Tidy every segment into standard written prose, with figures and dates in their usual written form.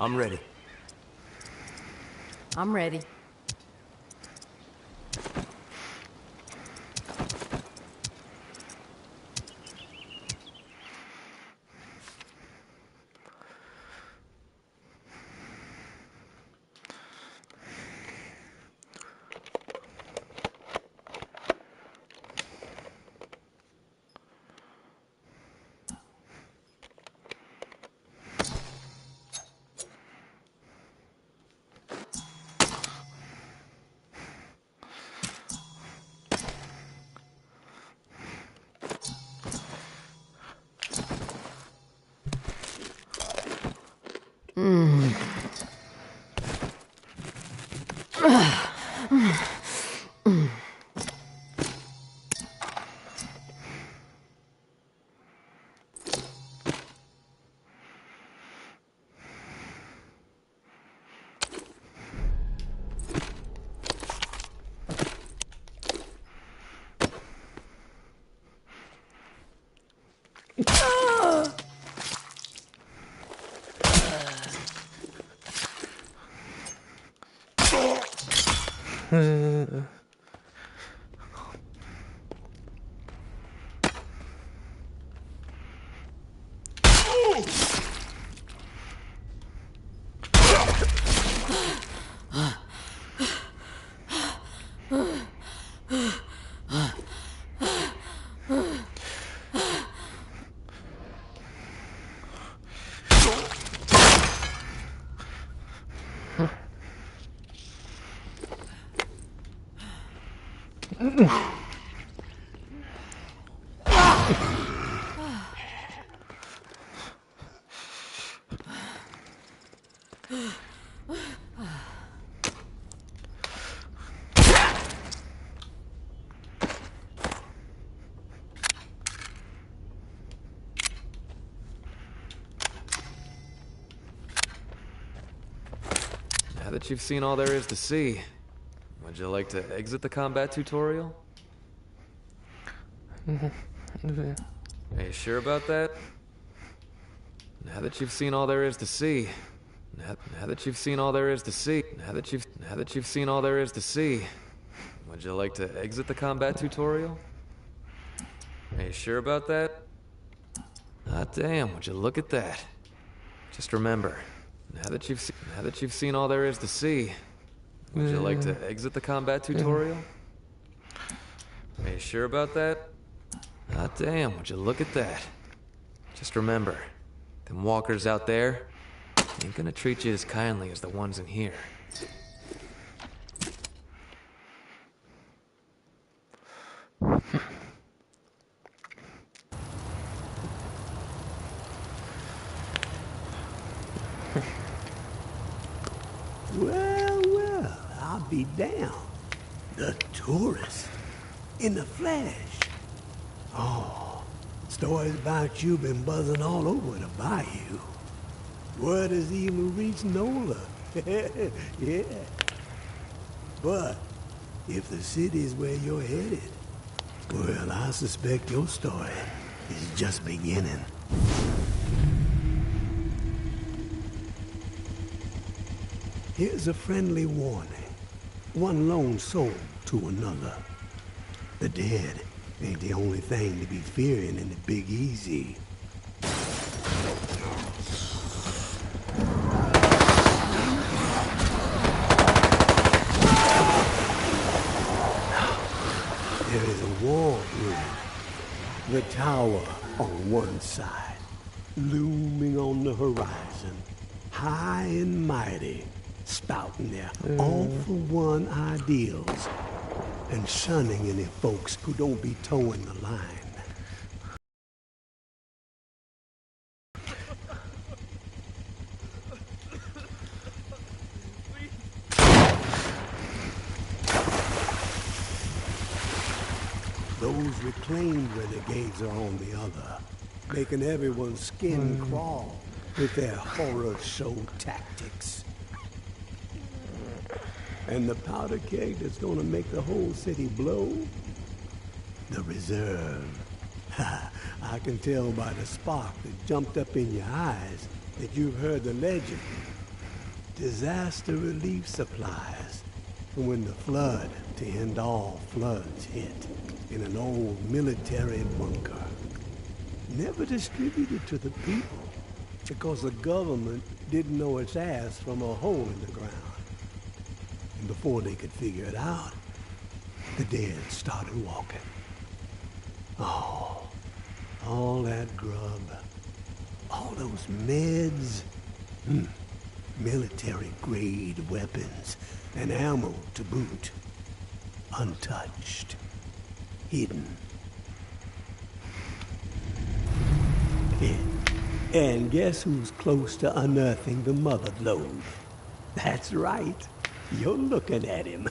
I'm ready. I'm ready. Now that you've seen all there is to see, would you like to exit the combat tutorial? Are you sure about that? Now that you've seen all there is to see, now that you've seen all there is to see, now that you've seen all there is to see, would you like to exit the combat tutorial? Are you sure about that? Ah, damn, would you look at that? Just remember, now that you've seen all there is to see, would you like to exit the combat tutorial? Are you sure about that? Ah, damn, would you look at that? Just remember, them walkers out there ain't gonna treat you as kindly as the ones in here. Well, I'll be damned. The tourist. In the flesh. Oh, stories about you been buzzing all over the bayou. Word has even reached Nola. Yeah. But, if the city's where you're headed, well, I suspect your story is just beginning. Here's a friendly warning. One lone soul to another. The dead ain't the only thing to be fearing in the Big Easy. There is a war brewing. The tower on one side, looming on the horizon, high and mighty, spouting their all-for-one ideals and shunning any folks who don't be towing the line. Those reclaimed renegades are on the other, making everyone's skin crawl with their horror show tactics. And the powder keg that's gonna make the whole city blow? The reserve. I can tell by the spark that jumped up in your eyes that you've heard the legend disaster relief supplies from when the flood to end all floods hit in an old military bunker. Never distributed to the people because the government didn't know its ass from a hole in the ground. And before they could figure it out, the dead started walking. Oh, all that grub, all those meds, military-grade weapons and ammo to boot, untouched, hidden. Yeah. And guess who's close to unearthing the mother lode? That's right, you're looking at him.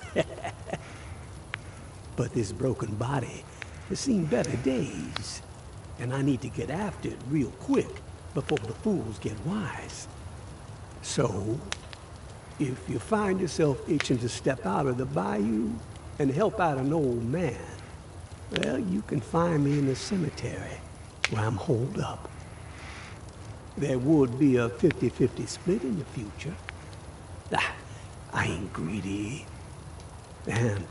But this broken body has seen better days, and I need to get after it real quick before the fools get wise. So, if you find yourself itching to step out of the bayou and help out an old man, well, you can find me in the cemetery where I'm holed up. There would be a 50-50 split in the future. I ain't greedy, and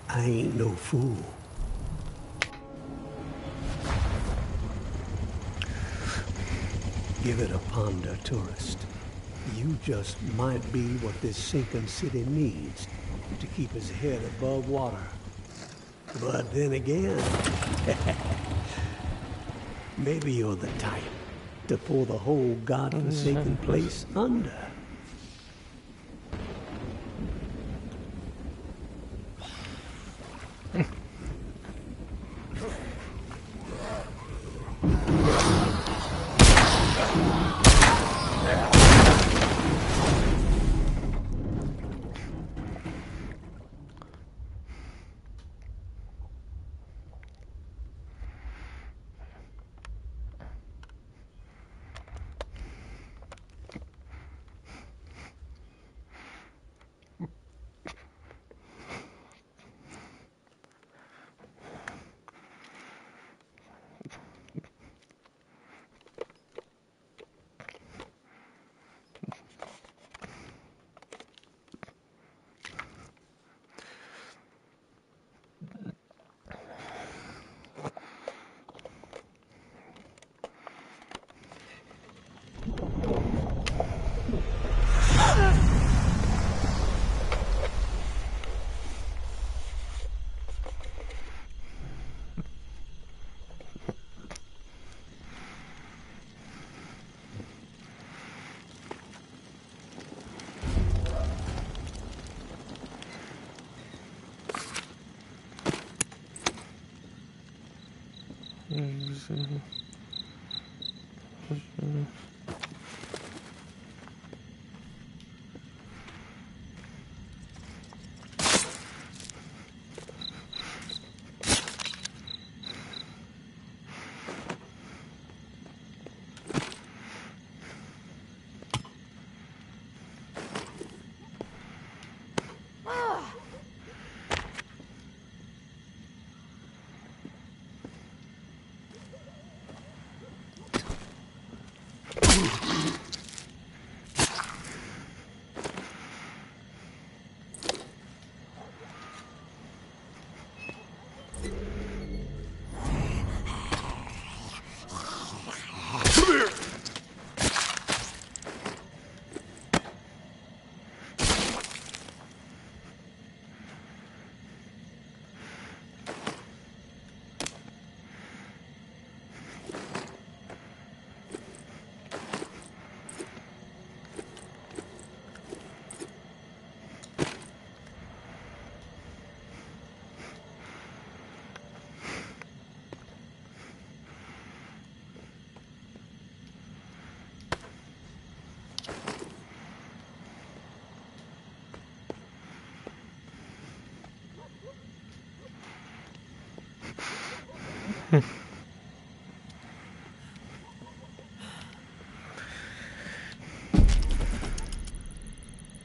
I ain't no fool. Give it a ponder, tourist. You just might be what this sinking city needs to keep its head above water. But then again, maybe you're the type to pull the whole godforsaken place under.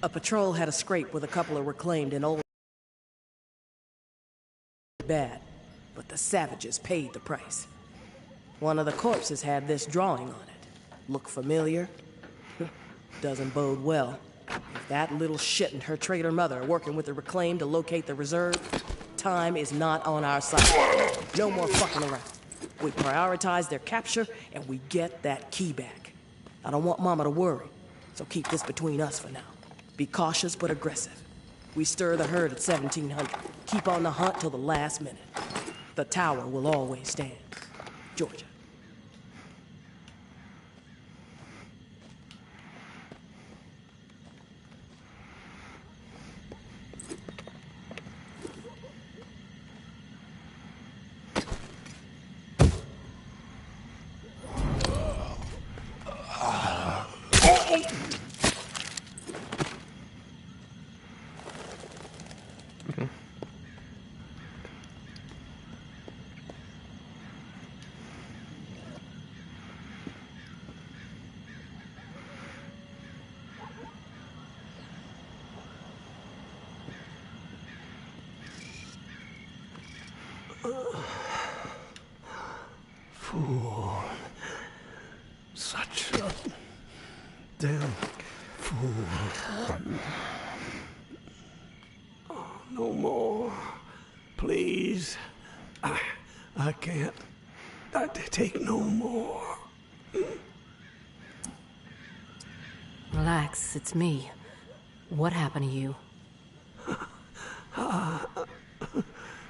A patrol had a scrape with a couple of reclaimed and old bad, but the savages paid the price. One of the corpses had this drawing on it. Look familiar? Doesn't bode well. If that little shit and her traitor mother are working with the Reclaim to locate the reserve, time is not on our side. No more fucking around. We prioritize their capture, and we get that key back. I don't want Mama to worry, so keep this between us for now. Be cautious but aggressive. We stir the herd at 1700. Keep on the hunt till the last minute. The tower will always stand. Georgia. Fool. Such a damn fool. Oh, no more. Please. I can't. I take no more. Relax, it's me. What happened to you?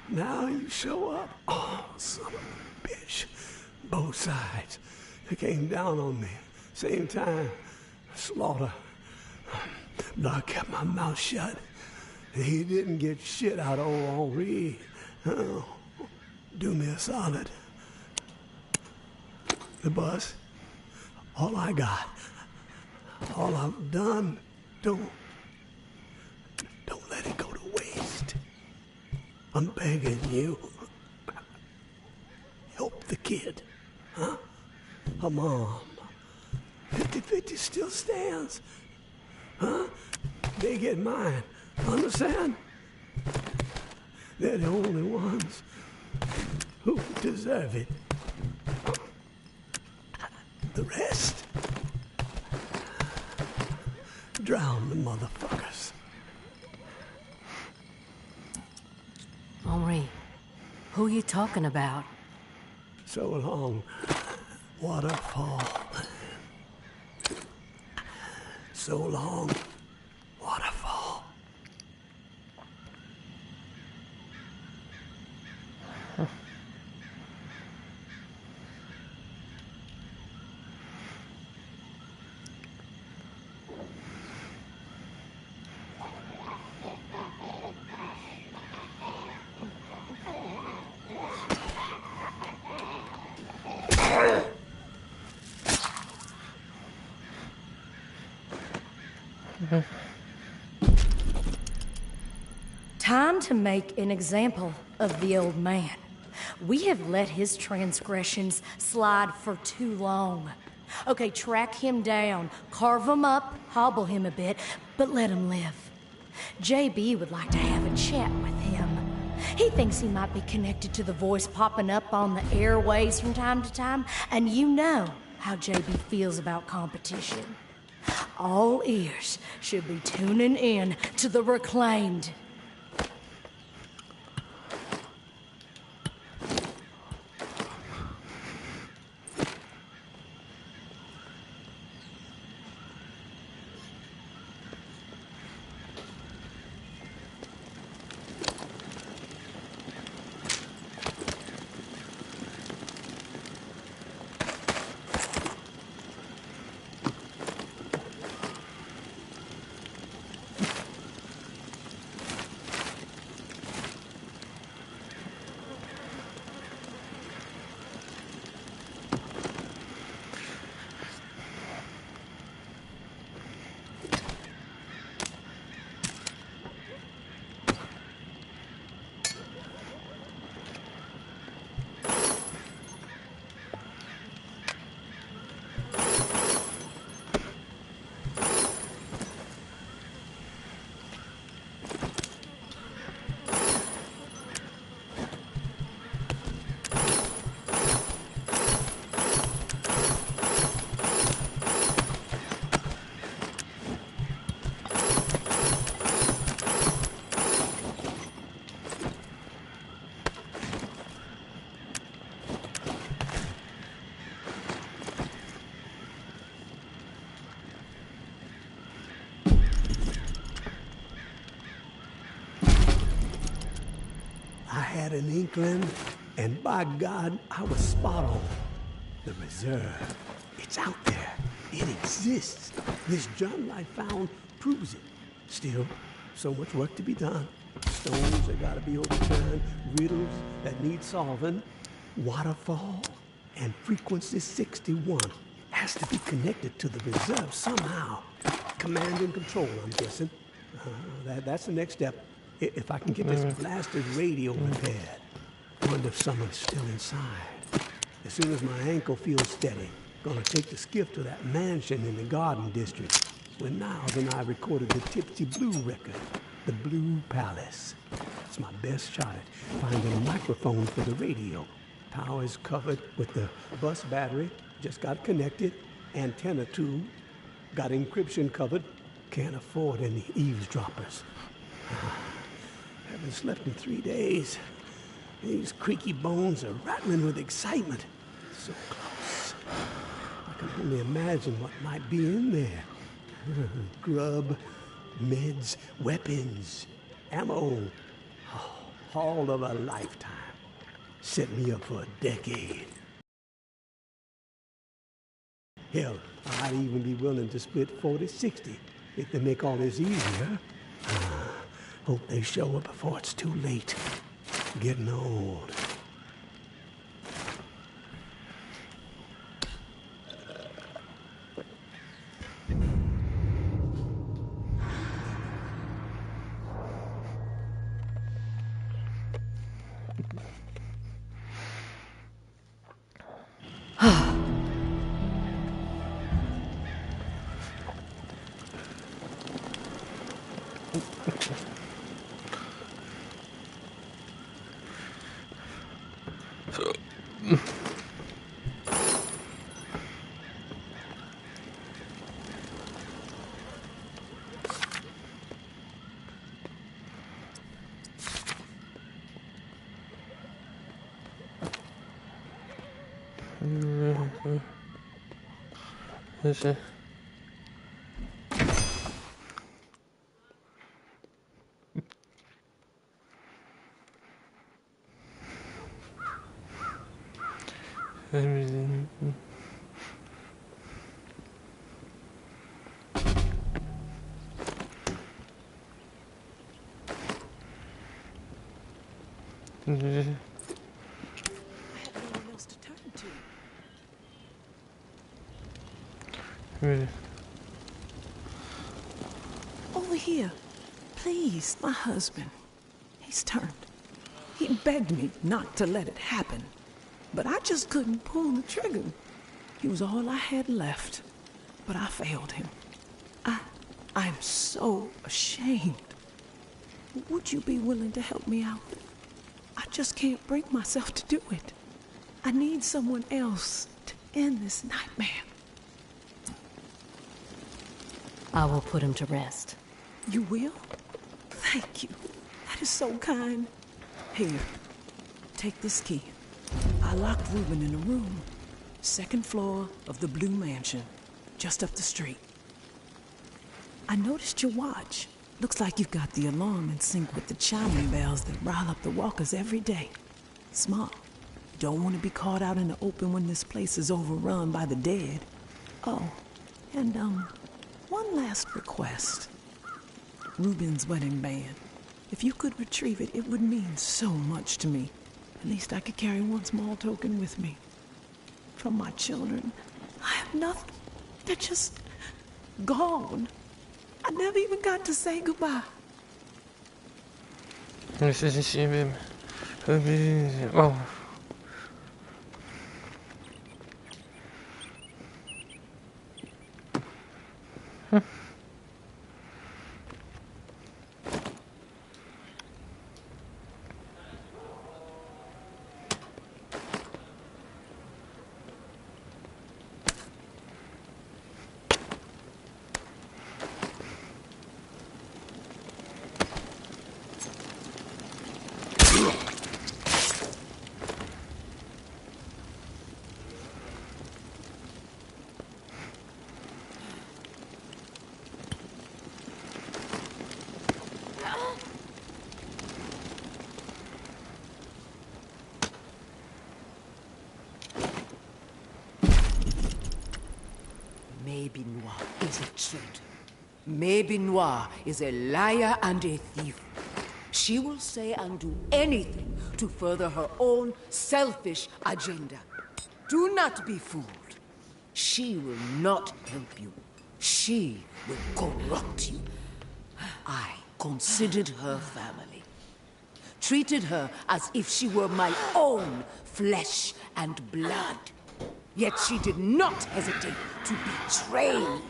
Now you show up. Oh, son of a bitch. Both sides. They came down on me. Same time. Slaughter. But I kept my mouth shut. He didn't get shit out of old Henri. Oh, do me a solid. The bus. All I got. All I've done. Don't let it go to waste. I'm begging you. Help the kid. Huh? Her mom. 50-50 still stands. Huh? They get mine. Understand? They're the only ones who deserve it. The rest, drown the motherfuckers. Henri, who you talking about? So long, waterfall. So long, waterfall. Time to make an example of the old man. We have let his transgressions slide for too long. Okay, track him down, carve him up, hobble him a bit, but let him live. JB would like to have a chat with him. He thinks he might be connected to the voice popping up on the airways from time to time, and you know how JB feels about competition. All ears should be tuning in to the Reclaimed. had an inkling, and by God, I was spot on. The reserve, it's out there. It exists. This journal I found proves it. Still, so much work to be done. Stones that gotta be overturned, riddles that need solving, waterfall, and frequency 61 has to be connected to the reserve somehow. Command and control, I'm guessing. That's the next step. If I can get this blasted radio repaired. Wonder if someone's still inside. As soon as my ankle feels steady, gonna take the skiff to that mansion in the Garden District where Niles and I recorded the Tipsy Blue record, the Blue Palace. It's my best shot at finding a microphone for the radio. Power is covered with the bus battery, just got connected. Antenna too, got encryption covered. Can't afford any eavesdroppers. Haven't slept in 3 days. These creaky bones are rattling with excitement. So close. I can only imagine what might be in there. Grub, meds, weapons, ammo. Oh, haul of a lifetime. Set me up for a decade. Hell, I'd even be willing to split 40-60 if they make all this easier. Hope they show up before it's too late. Getting old. Ese. Over here. Please, my husband. He's turned. He begged me not to let it happen. But I just couldn't pull the trigger. He was all I had left. But I failed him. I'm so ashamed. Would you be willing to help me out? I just can't bring myself to do it. I need someone else to end this nightmare. I will put him to rest. You will? Thank you. That is so kind. Here, take this key. I locked Reuben in a room. 2nd floor of the Blue Mansion, just up the street. I noticed your watch. Looks like you've got the alarm in sync with the chiming bells that rile up the walkers every day. Smart. Don't want to be caught out in the open when this place is overrun by the dead. Oh, and one last request. Reuben's wedding band. If you could retrieve it, it would mean so much to me. At least I could carry one small token with me. From my children, I have nothing. They're just gone. I never even got to say goodbye. Oh. should. Maybe Noir is a liar and a thief. She will say and do anything to further her own selfish agenda. Do not be fooled. She will not help you. She will corrupt you. I considered her family. Treated her as if she were my own flesh and blood. Yet she did not hesitate to betray me.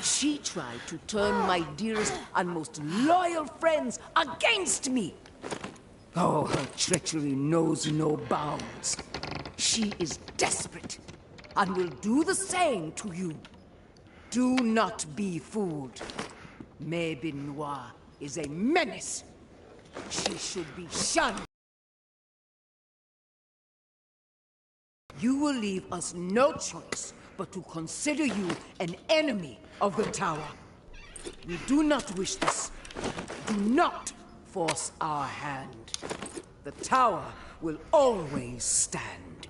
She tried to turn my dearest and most loyal friends against me. Oh, her treachery knows no bounds. She is desperate and will do the same to you. Do not be fooled. Maybe Noir is a menace. She should be shunned. You will leave us no choice but to consider you an enemy of the Tower. We do not wish this. Do not force our hand. The Tower will always stand.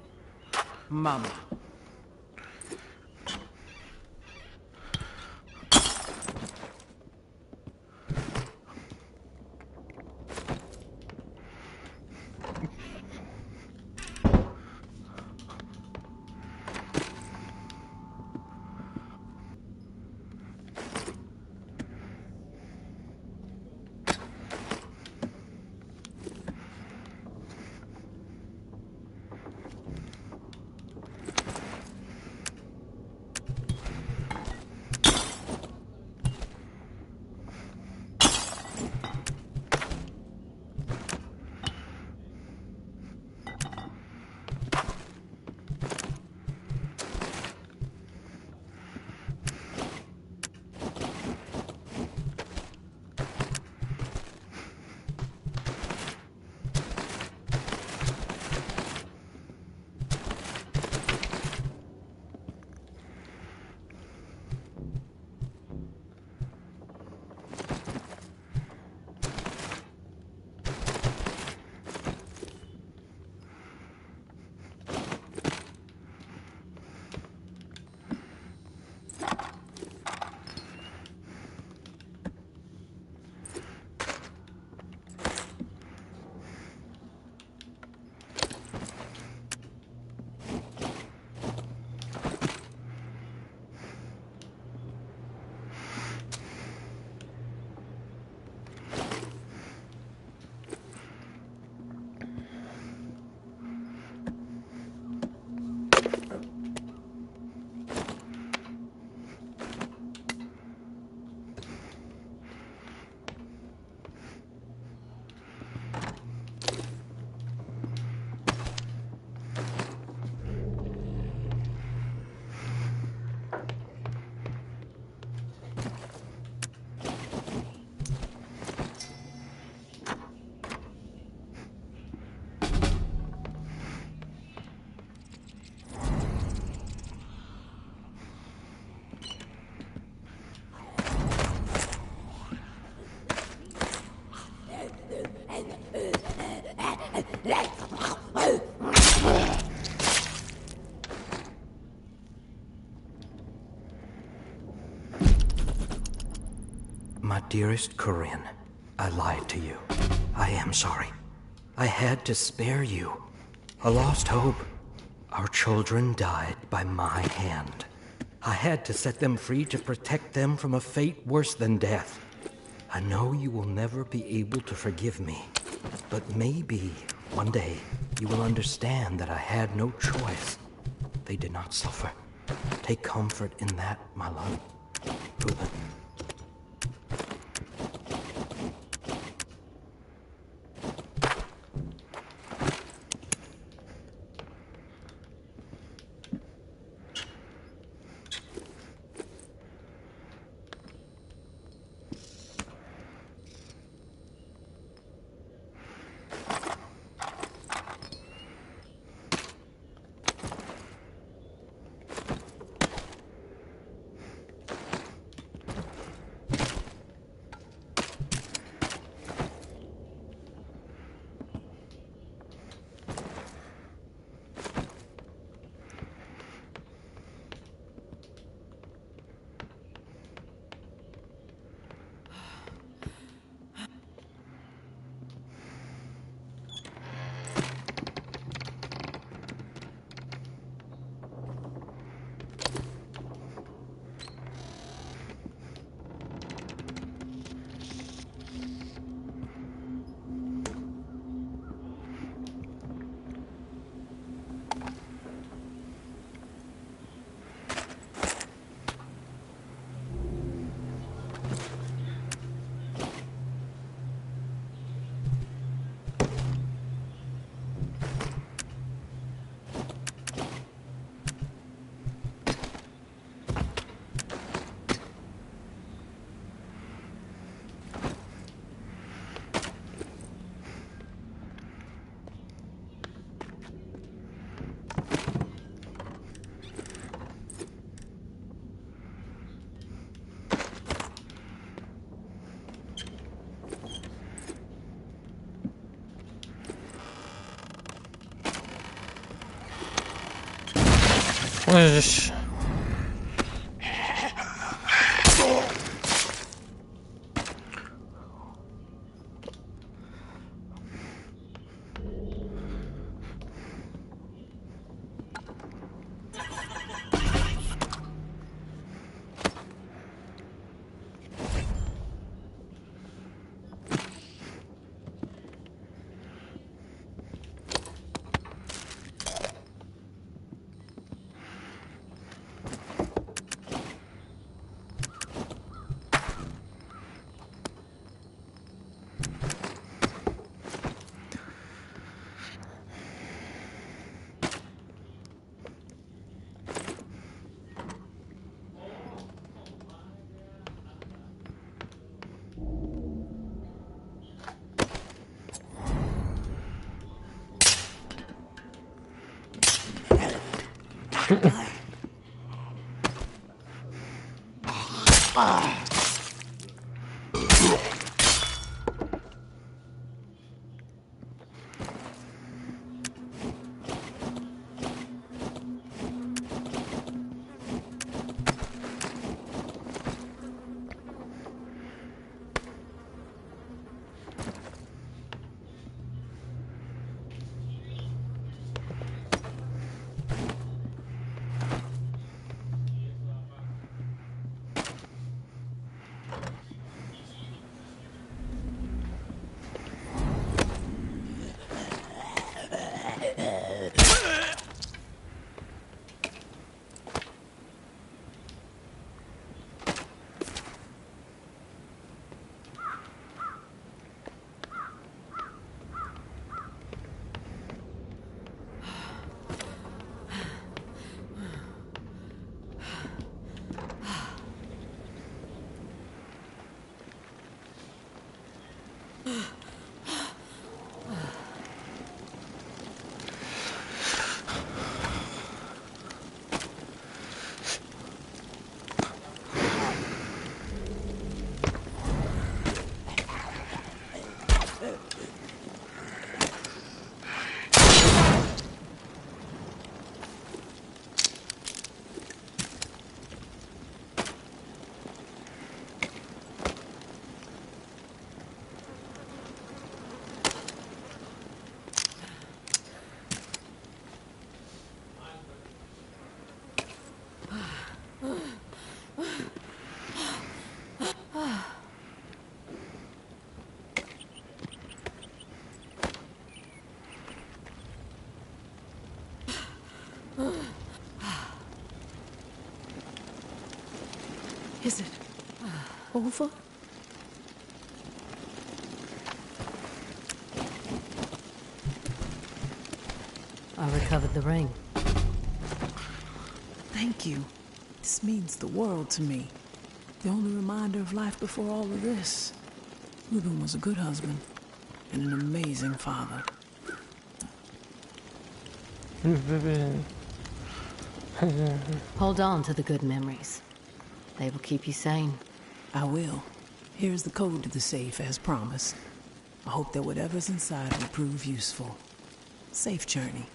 Mama. My dearest Corinne, I lied to you. I am sorry. I had to spare you. A lost hope. Our children died by my hand. I had to set them free to protect them from a fate worse than death. I know you will never be able to forgive me, but maybe one day you will understand that I had no choice. They did not suffer. Take comfort in that, my love. Reuben. Ixi. Is it over? I recovered the ring. Thank you. This means the world to me. The only reminder of life before all of this. Reuben was a good husband and an amazing father. Hold on to the good memories. They will keep you sane. I will. Here's the code to the safe, as promised. I hope that whatever's inside will prove useful. Safe journey.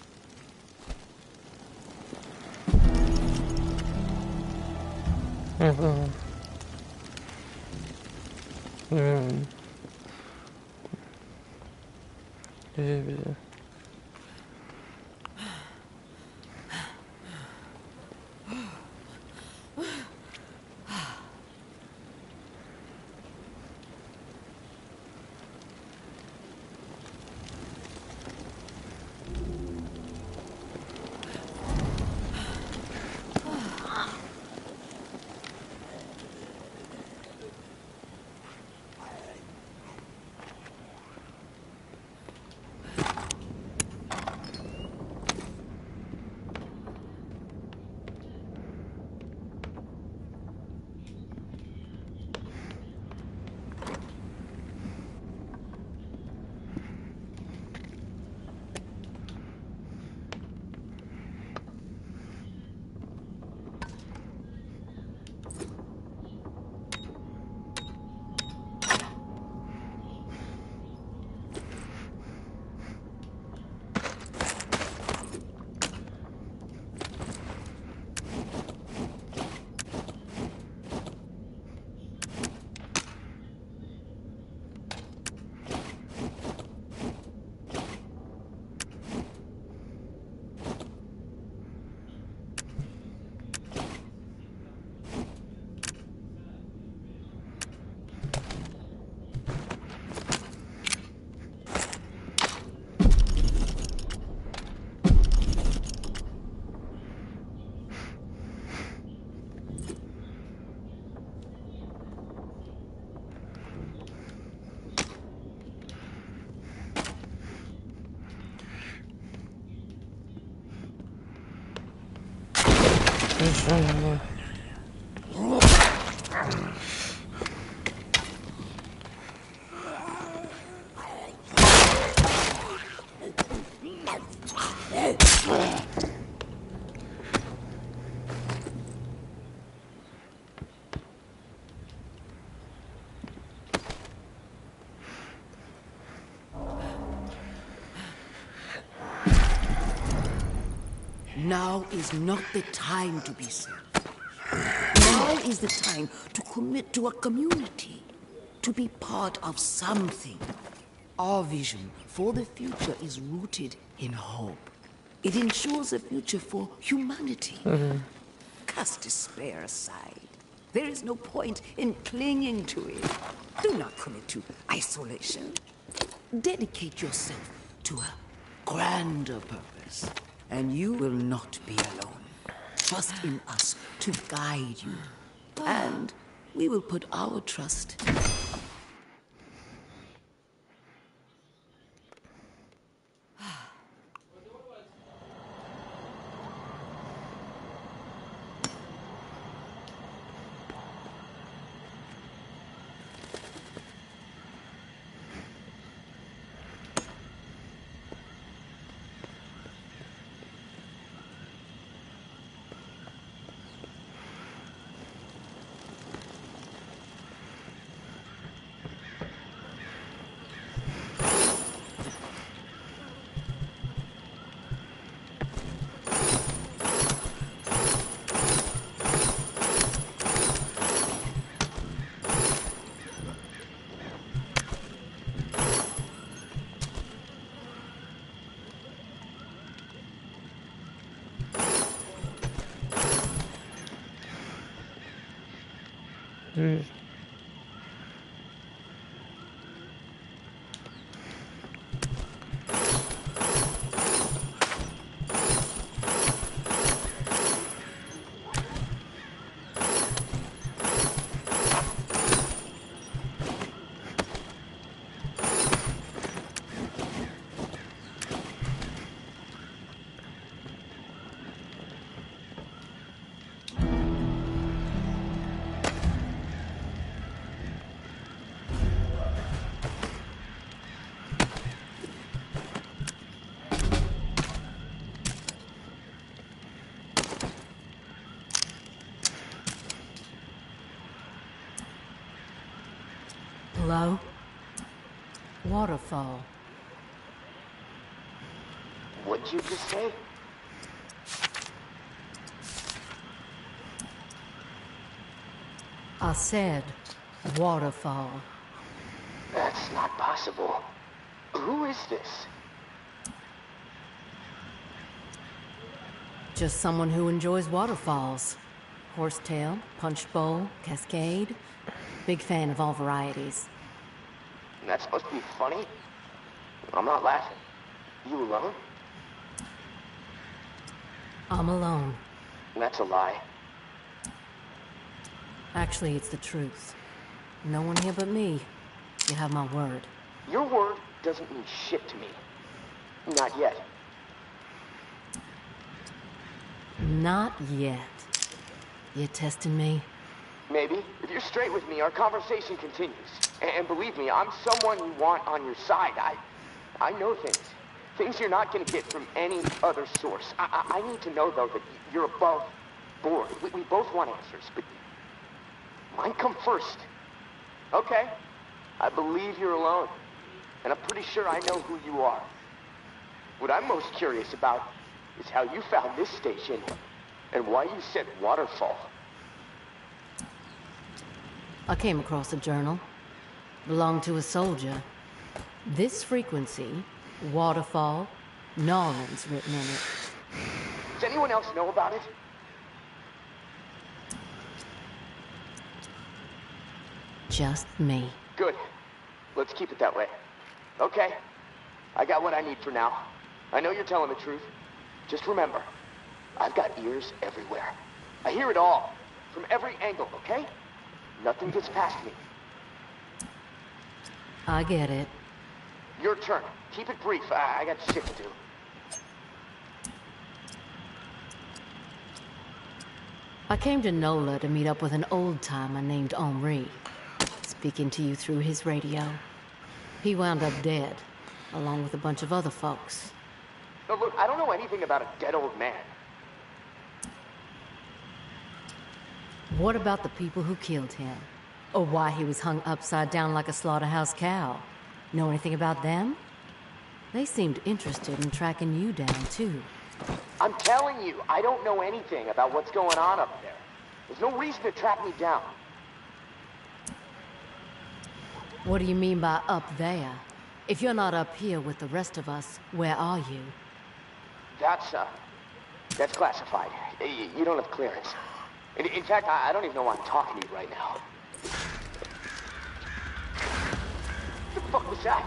Now is not the time to be selfish. Now is the time to commit to a community, to be part of something. Our vision for the future is rooted in hope. It ensures a future for humanity. Cast despair aside. There is no point in clinging to it. Do not commit to isolation. Dedicate yourself to a grander purpose, and you will not be alone. Trust in us to guide you, and we will put our trust. Hello? Waterfall. What'd you just say? I said waterfall. That's not possible. Who is this? Just someone who enjoys waterfalls. Horsetail, punch bowl, cascade. Big fan of all varieties. That's supposed to be funny? I'm not laughing. You alone? I'm alone. That's a lie. Actually, it's the truth. No one here but me. You have my word. Your word doesn't mean shit to me. Not yet. Not yet. You testing me? Maybe. If you're straight with me, our conversation continues. And believe me, I'm someone you want on your side. I know things. Things you're not gonna get from any other source. I need to know, though, that you're above board. We both want answers, but mine come first. Okay. I believe you're alone. And I'm pretty sure I know who you are. What I'm most curious about is how you found this station and why you said waterfall. I came across a journal. Belonged to a soldier. This frequency, waterfall, gnawings written in it. Does anyone else know about it? Just me. Good. Let's keep it that way. Okay. I got what I need for now. I know you're telling the truth. Just remember, I've got ears everywhere. I hear it all. From every angle, okay? Nothing gets past me. I get it. Your turn. Keep it brief. I got shit to do. I came to NOLA to meet up with an old-timer named Henri, speaking to you through his radio. He wound up dead, along with a bunch of other folks. No, look, I don't know anything about a dead old man. What about the people who killed him? Or why he was hung upside down like a slaughterhouse cow? Know anything about them? They seemed interested in tracking you down, too. I'm telling you, I don't know anything about what's going on up there. There's no reason to track me down. What do you mean by up there? If you're not up here with the rest of us, where are you? That's classified. You don't have clearance. In fact, I don't even know why I'm talking to you right now. What the fuck was that?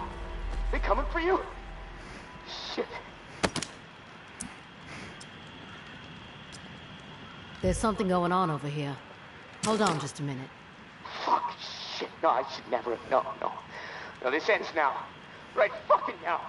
They coming for you? Shit. There's something going on over here. Hold on just a minute. Fuck, shit. No, I should never have. No. No, this ends now. Right fucking now.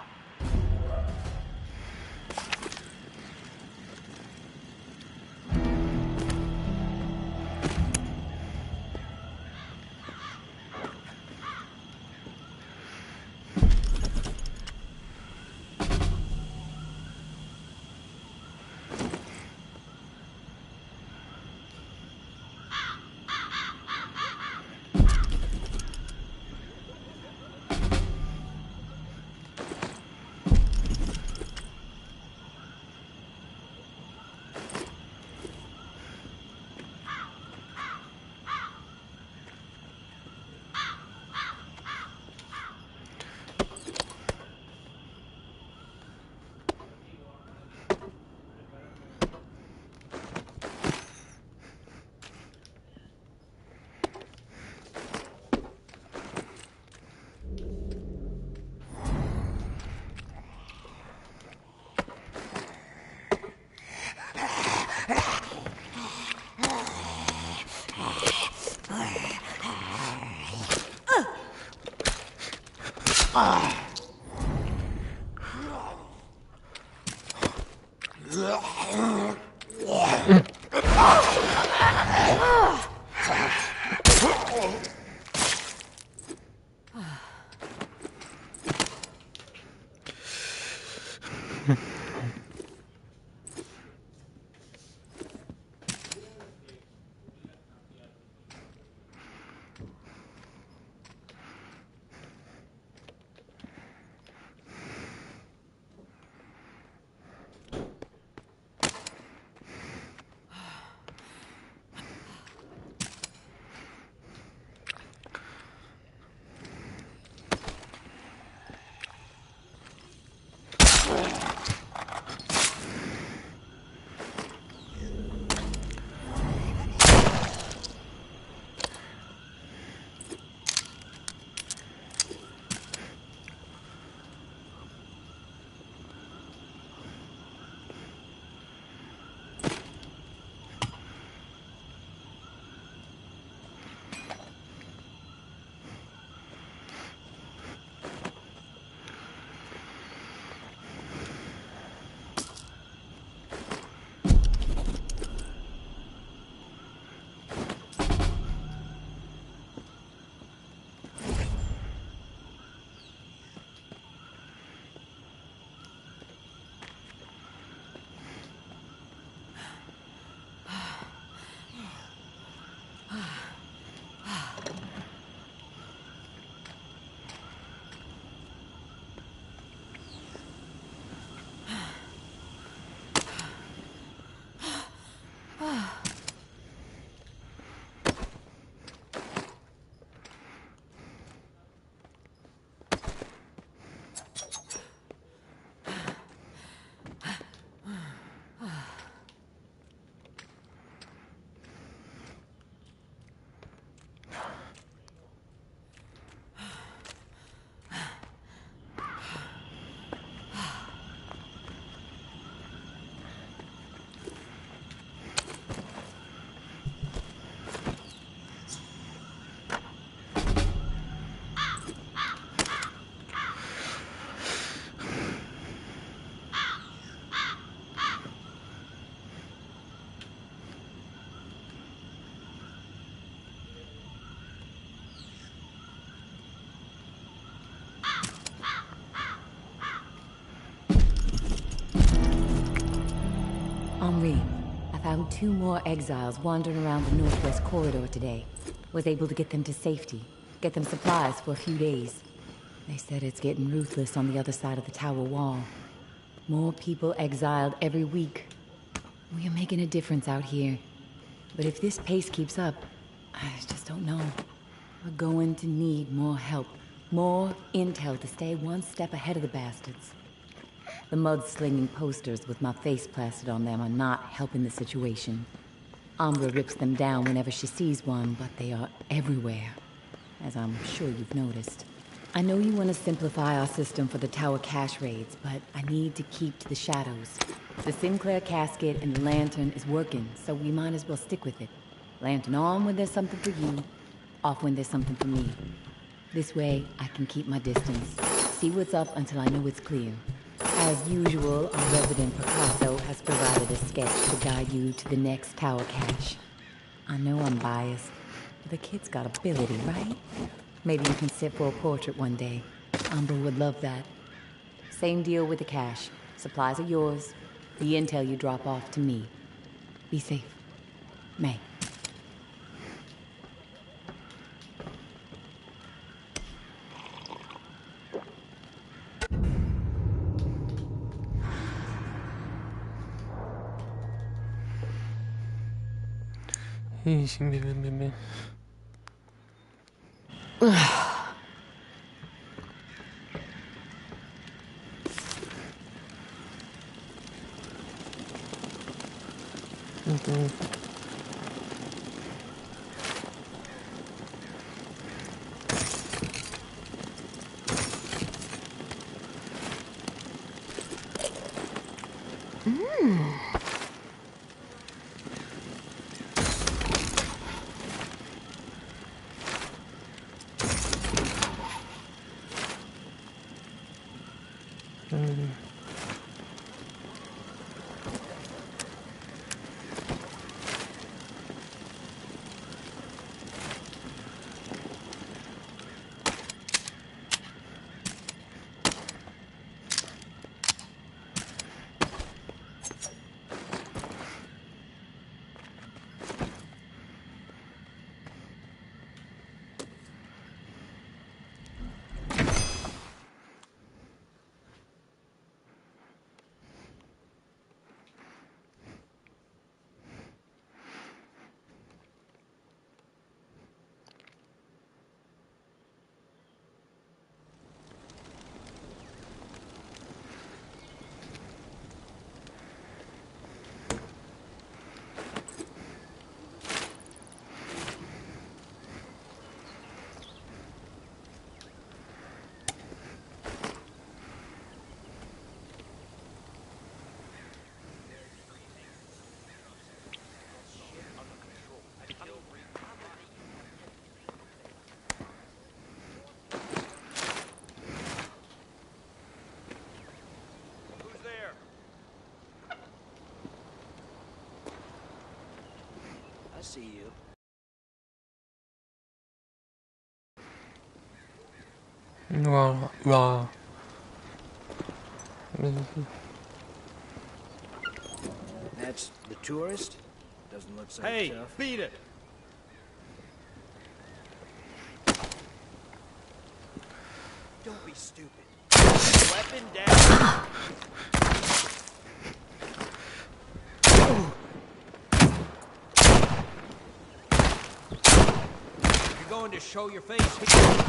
Henri, I found 2 more exiles wandering around the northwest corridor today. Was able to get them to safety, get them supplies for a few days. They said it's getting ruthless on the other side of the tower wall. More people exiled every week. We are making a difference out here. But if this pace keeps up, I just don't know. We're going to need more help. More intel to stay one step ahead of the bastards. The mud-slinging posters with my face plastered on them are not helping the situation. Umbra rips them down whenever she sees one, but they are everywhere, as I'm sure you've noticed. I know you want to simplify our system for the tower cache raids, but I need to keep to the shadows. The Sinclair casket and the lantern is working, so we might as well stick with it. Lantern on when there's something for you, off when there's something for me. This way, I can keep my distance, see what's up until I know it's clear. As usual, our resident Picasso has provided a sketch to guide you to the next tower cache. I know I'm biased, but the kid's got ability, right? Maybe you can sit for a portrait one day. Umbra would love that. Same deal with the cache. Supplies are yours. The intel you drop off to me. Be safe. May. Bien, bien, bien, bien. I see you. Voilà, voilà. That's the tourist? Doesn't look so Hey, tough. beat it! Don't be stupid. Weapon down! You're going to show your face here.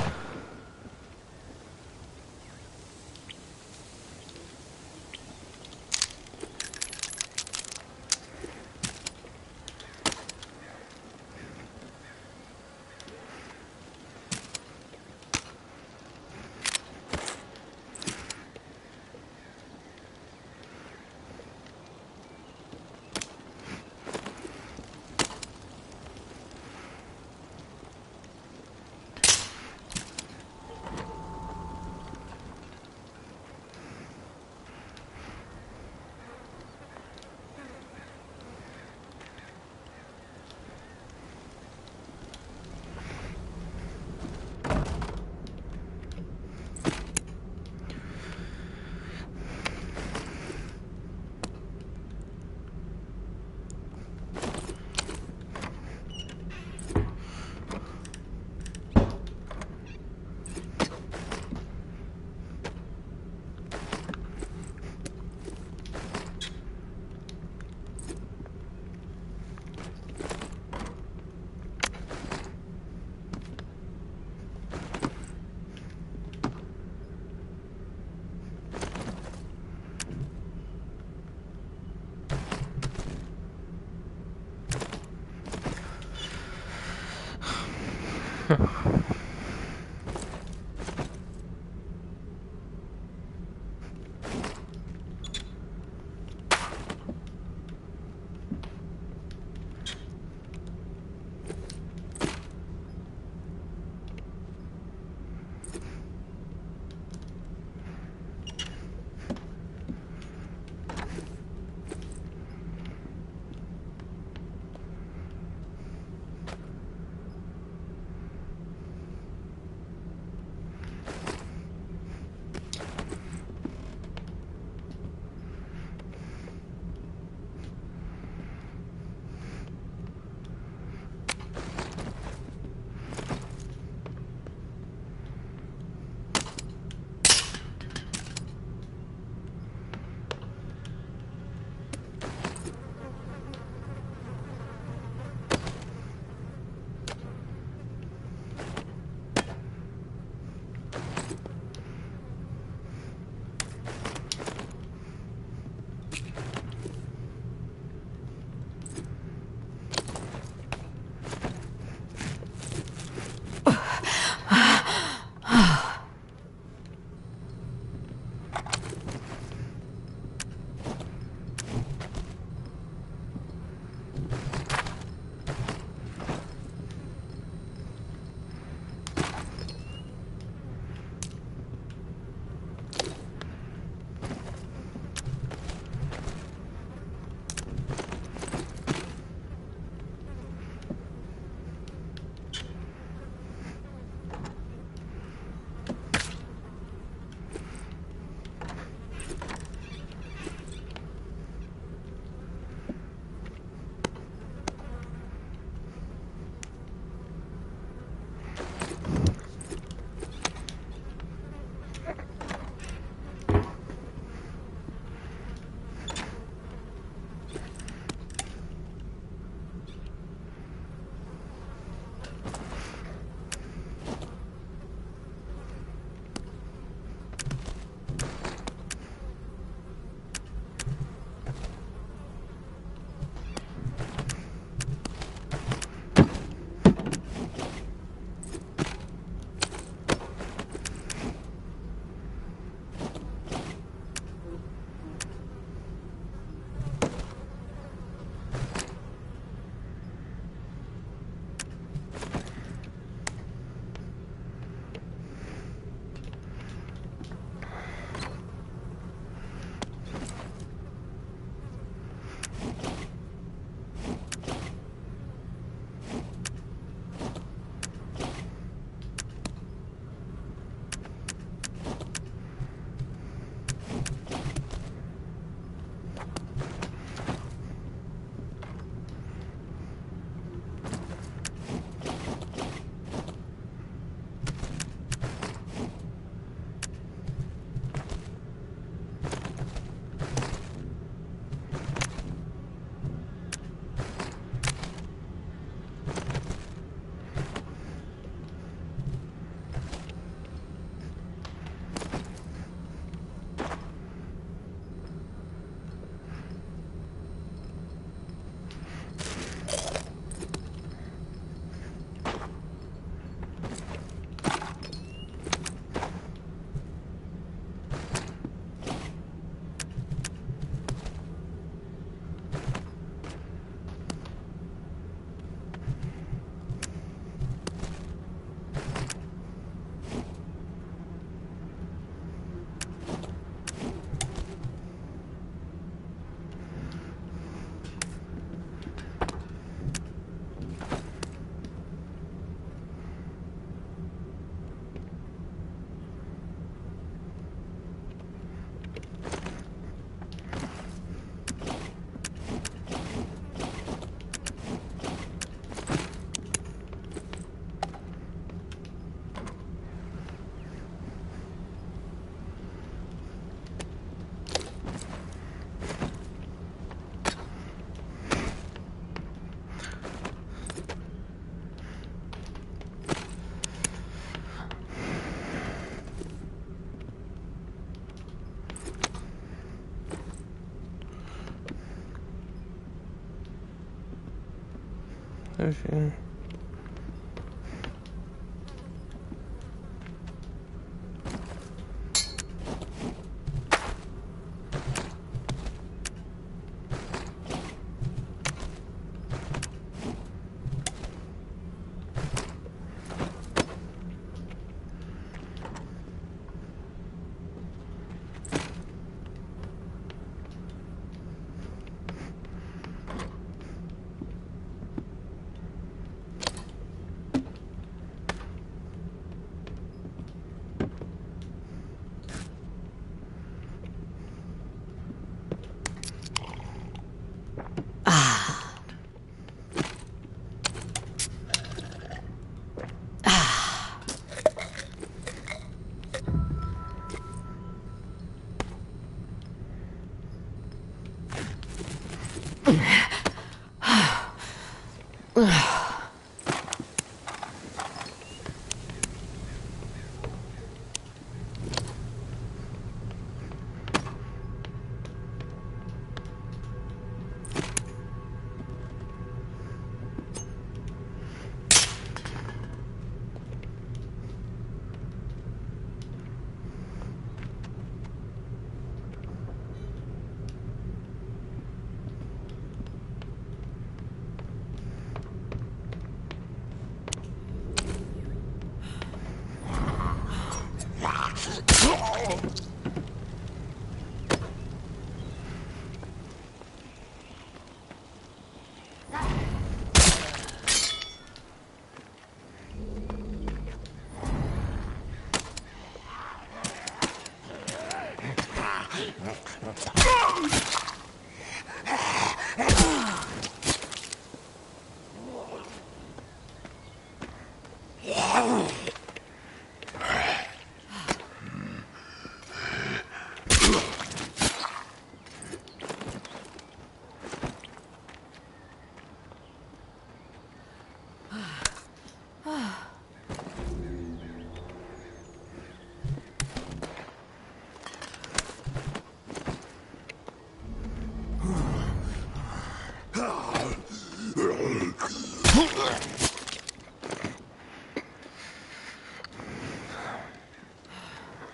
Okay.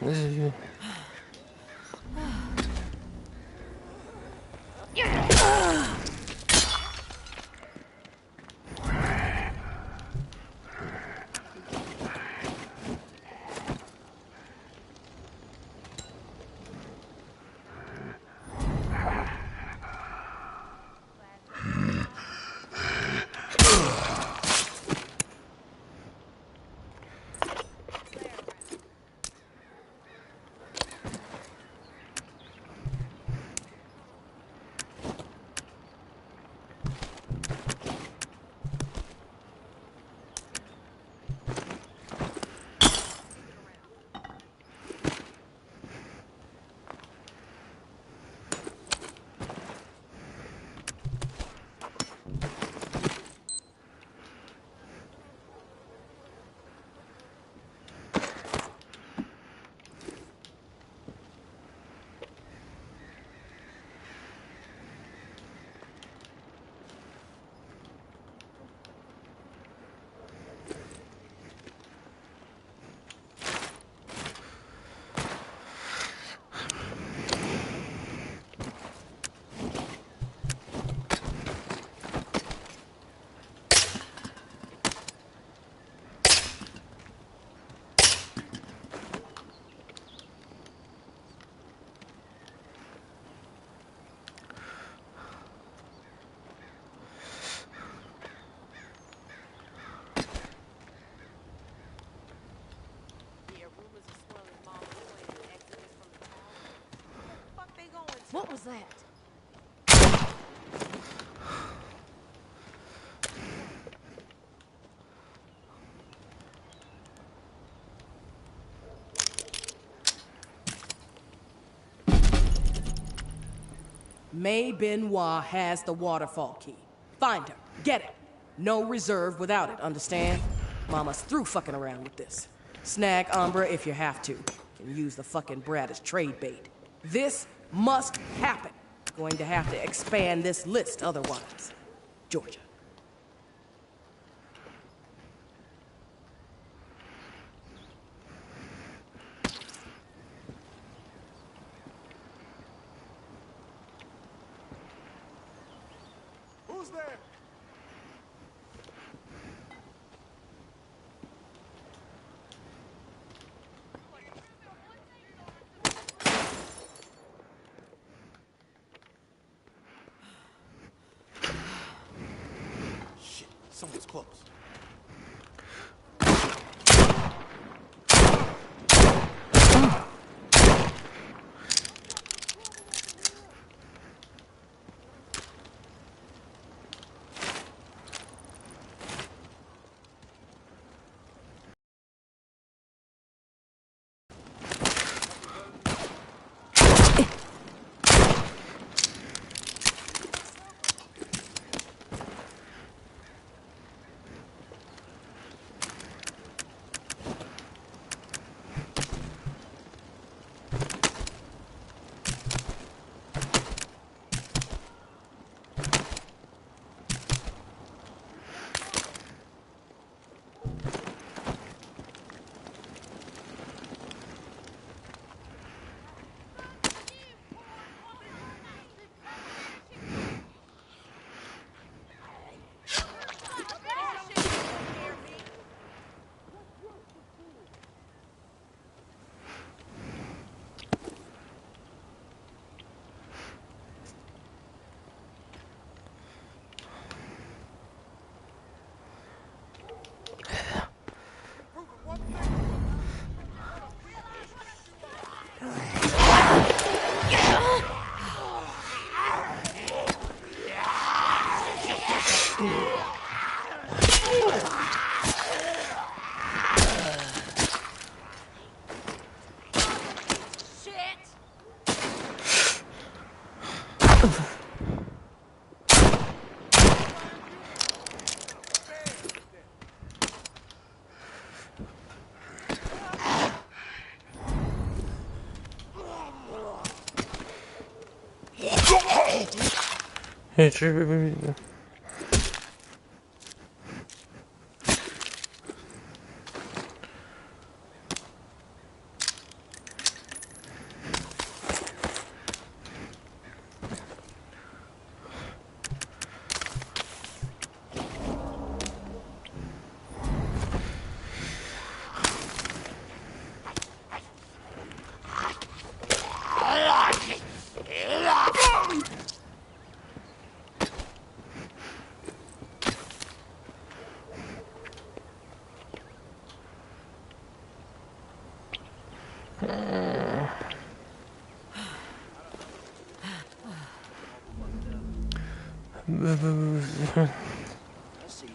This is you. What was that? May Benoit has the waterfall key. Find her. Get it. No reserve without it, understand? Mama's through fucking around with this. Snag Umbra if you have to. And use the fucking brat as trade bait. This must happen. Going to have to expand this list otherwise. Georgia. Who's there? Shit, someone's close. I see you.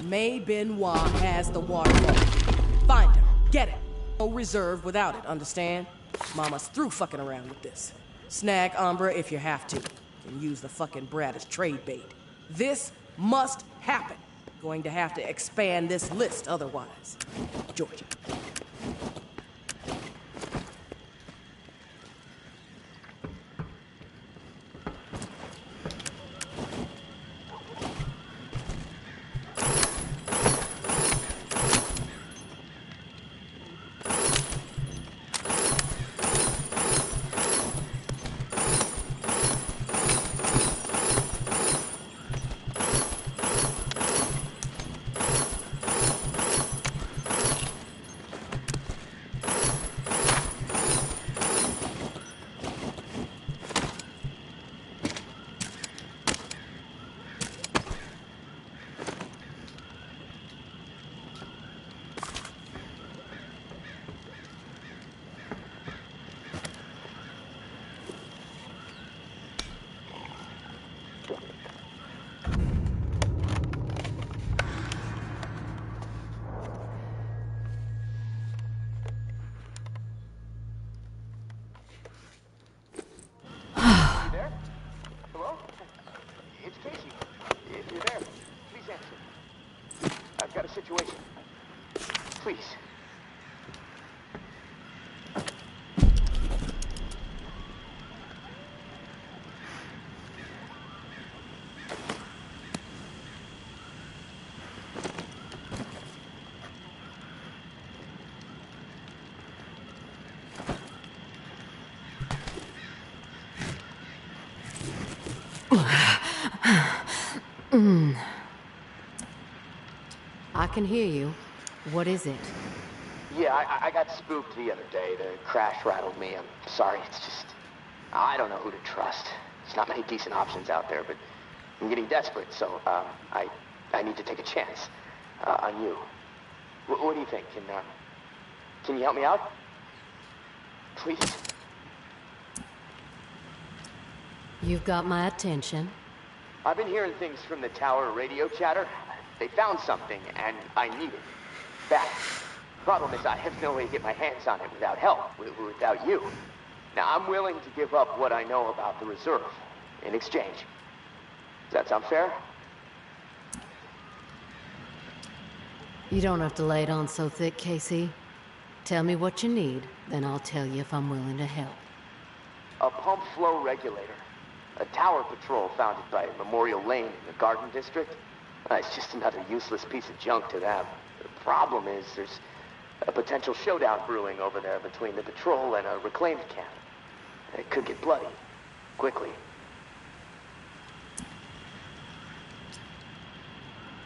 May Benoit has the waterfall. Find him. Get it. No reserve without it, understand? Mama's through fucking around with this. Snag Umbra if you have to. And use the fucking brat as trade bait. This must happen. Going to have to expand this list otherwise. Georgia. Situation. Please. I can hear you. What is it? Yeah, I got spooked the other day. The crash rattled me. I'm sorry. It's just... I don't know who to trust. There's not many decent options out there, but I'm getting desperate, so I need to take a chance on you. What do you think? Can you help me out? Please? You've got my attention. I've been hearing things from the tower radio chatter. They found something, and I need it. Bad. Problem is, I have no way to get my hands on it without help, without you. Now, I'm willing to give up what I know about the reserve in exchange. Does that sound fair? You don't have to lay it on so thick, Casey. Tell me what you need, then I'll tell you if I'm willing to help. A pump flow regulator. A tower patrol founded by Memorial Lane in the Garden District. It's just another useless piece of junk to them. The problem is there's a potential showdown brewing over there between the patrol and a reclaimed camp. It could get bloody. Quickly.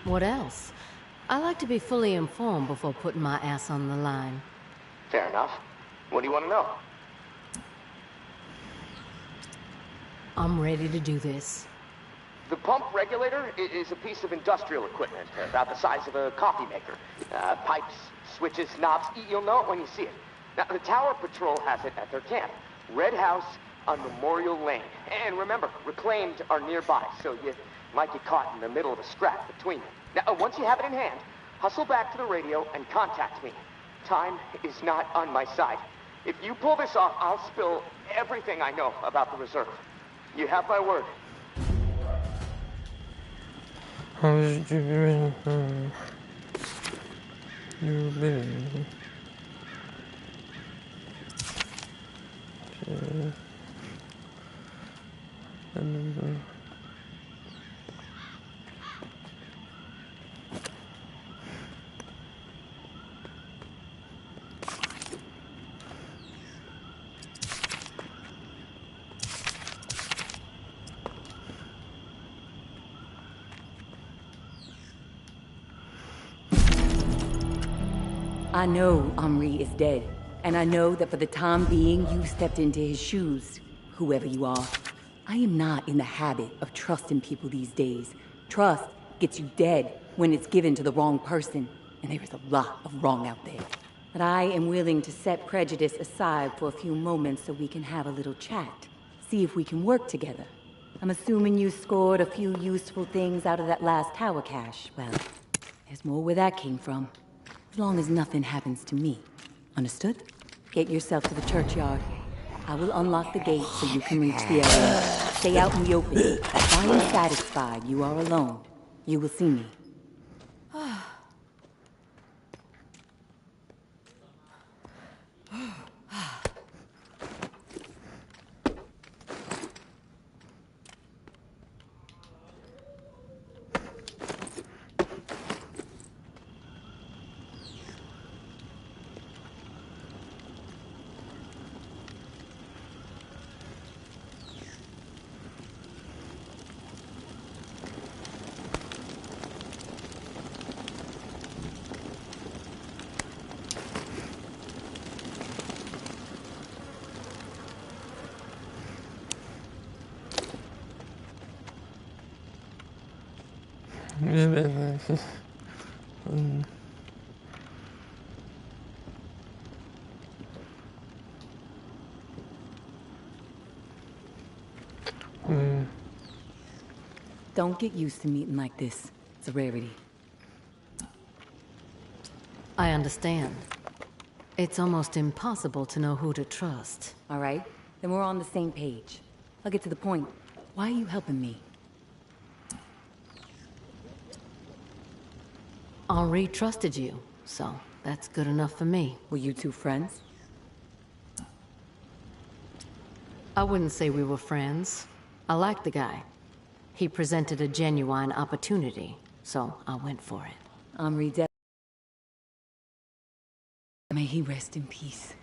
What else? I like to be fully informed before putting my ass on the line. Fair enough. What do you want to know? I'm ready to do this. The pump regulator is a piece of industrial equipment, about the size of a coffee maker. Pipes, switches, knobs, you'll know it when you see it. Now, the Tower Patrol has it at their camp. Red House on Memorial Lane. And remember, reclaimed are nearby, so you might get caught in the middle of a scrap between them. Now, once you have it in hand, hustle back to the radio and contact me. Time is not on my side. If you pull this off, I'll spill everything I know about the reserve. You have my word. I know Henri is dead, and I know that for the time being, you stepped into his shoes, whoever you are. I am not in the habit of trusting people these days. Trust gets you dead when it's given to the wrong person, and there is a lot of wrong out there. But I am willing to set prejudice aside for a few moments so we can have a little chat. See if we can work together. I'm assuming you scored a few useful things out of that last tower cache. Well, there's more where that came from. As long as nothing happens to me. Understood? Get yourself to the churchyard. I will unlock the gate so you can reach the area. Stay out in the open. If I am satisfied you are alone, You will see me. Don't get used to meeting like this. It's a rarity. I understand. It's almost impossible to know who to trust. All right? Then we're on the same page. I'll get to the point. Why are you helping me? Henri trusted you, so that's good enough for me. Were you two friends? I wouldn't say we were friends. I liked the guy. He presented a genuine opportunity, so I went for it. Henri dead. May he rest in peace.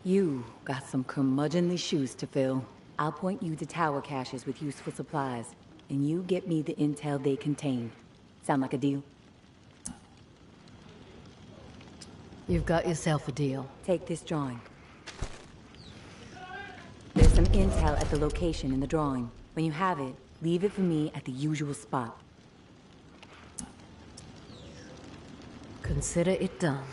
You got some curmudgeonly shoes to fill. I'll point you to tower caches with useful supplies, and you get me the intel they contain. Sound like a deal? You've got yourself a deal. Take this drawing. There's some intel at the location in the drawing. When you have it, leave it for me at the usual spot. Consider it done.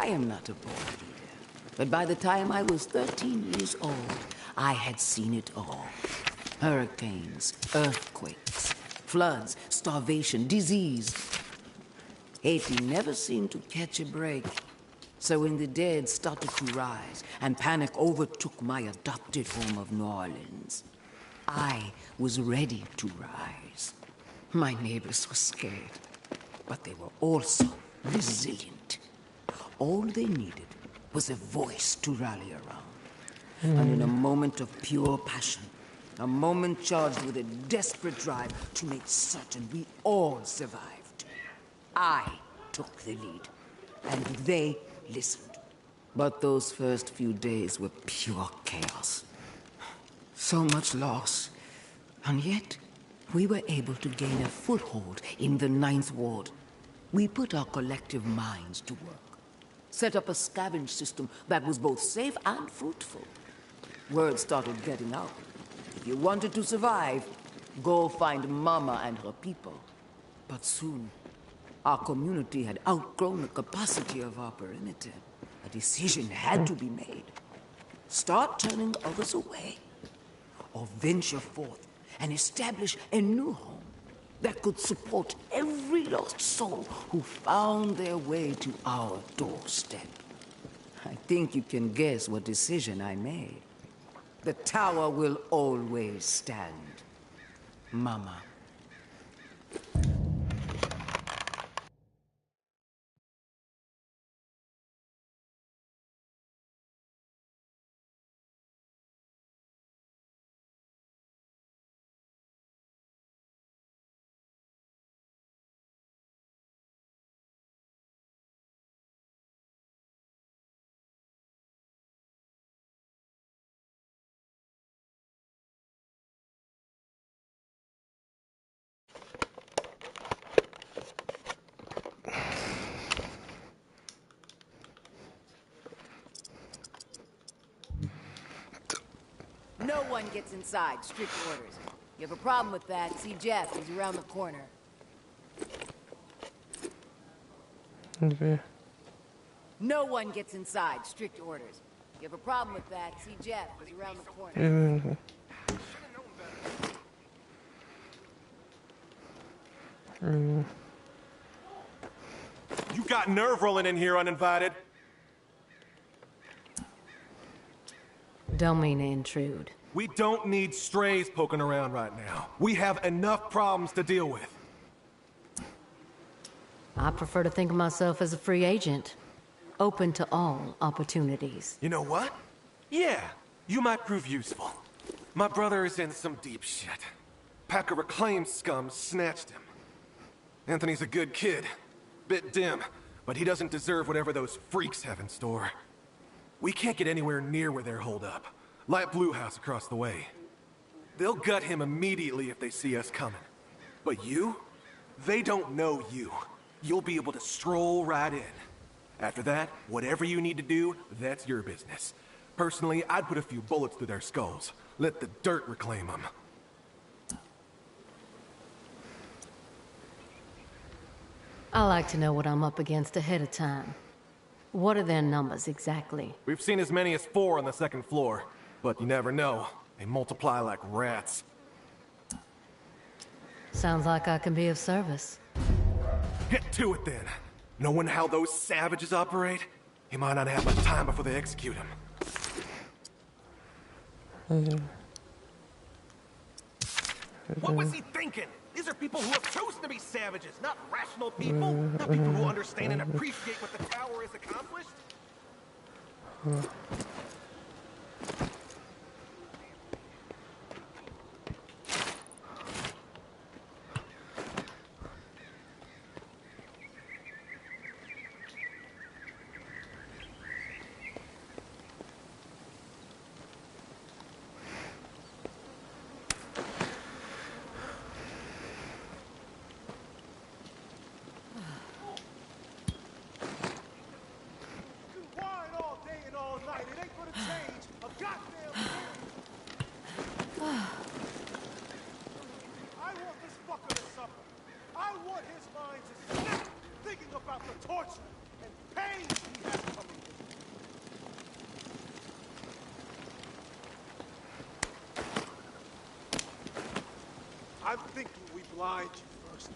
I am not a born leader, but by the time I was 13 years old, I had seen it all. Hurricanes, earthquakes, floods, starvation, disease. Haiti never seemed to catch a break. So when the dead started to rise and panic overtook my adopted home of New Orleans, I was ready to rise. My neighbors were scared, but they were also resilient. All they needed was a voice to rally around. And in a moment of pure passion, a moment charged with a desperate drive to make certain we all survived, I took the lead, and they listened. But those first few days were pure chaos. So much loss. And yet, we were able to gain a foothold in the Ninth Ward. We put our collective minds to work. Set up a scavenge system that was both safe and fruitful. Word started getting out. If you wanted to survive, go find Mama and her people. But soon, our community had outgrown the capacity of our perimeter. A decision had to be made. Start turning others away, or venture forth and establish a new home that could support every lost soul who found their way to our doorstep. I think you can guess what decision I made. The tower will always stand. Mama. No one gets inside. Strict orders. You have a problem with that, see Jeff. He's around the corner. Okay. No one gets inside. Strict orders. You have a problem with that, see Jeff. He's around the corner. You got nerve rolling in here uninvited. Don't mean to intrude. We don't need strays poking around right now. We have enough problems to deal with. I prefer to think of myself as a free agent, open to all opportunities. You know what? Yeah, you might prove useful. My brother is in some deep shit. Pack of reclaimed scum snatched him. Anthony's a good kid. Bit dim, but he doesn't deserve whatever those freaks have in store. We can't get anywhere near where they're holed up. Light Blue House across the way. They'll gut him immediately if they see us coming. But you? They don't know you. You'll be able to stroll right in. After that, whatever you need to do, that's your business. Personally, I'd put a few bullets through their skulls. Let the dirt reclaim them. I like to know what I'm up against ahead of time. What are their numbers exactly? We've seen as many as 4 on the 2nd floor. But you never know. They multiply like rats. Sounds like I can be of service. Get to it then. Knowing how those savages operate, he might not have much time before they execute him. What was he thinking? These are people who have chosen to be savages, not rational people. Not people who understand and appreciate what the tower has accomplished. I'm thinking we blind you first,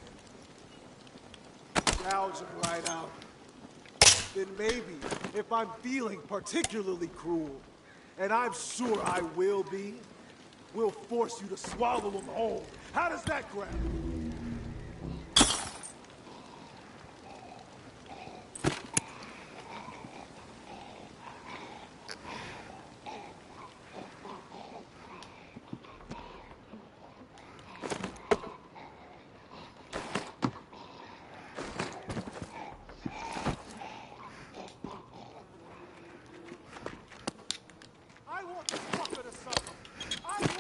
then. Gouge him right out. Then maybe, if I'm feeling particularly cruel, and I'm sure I will be, we'll force you to swallow them whole. How does that grab? I want this fucker to suffer. I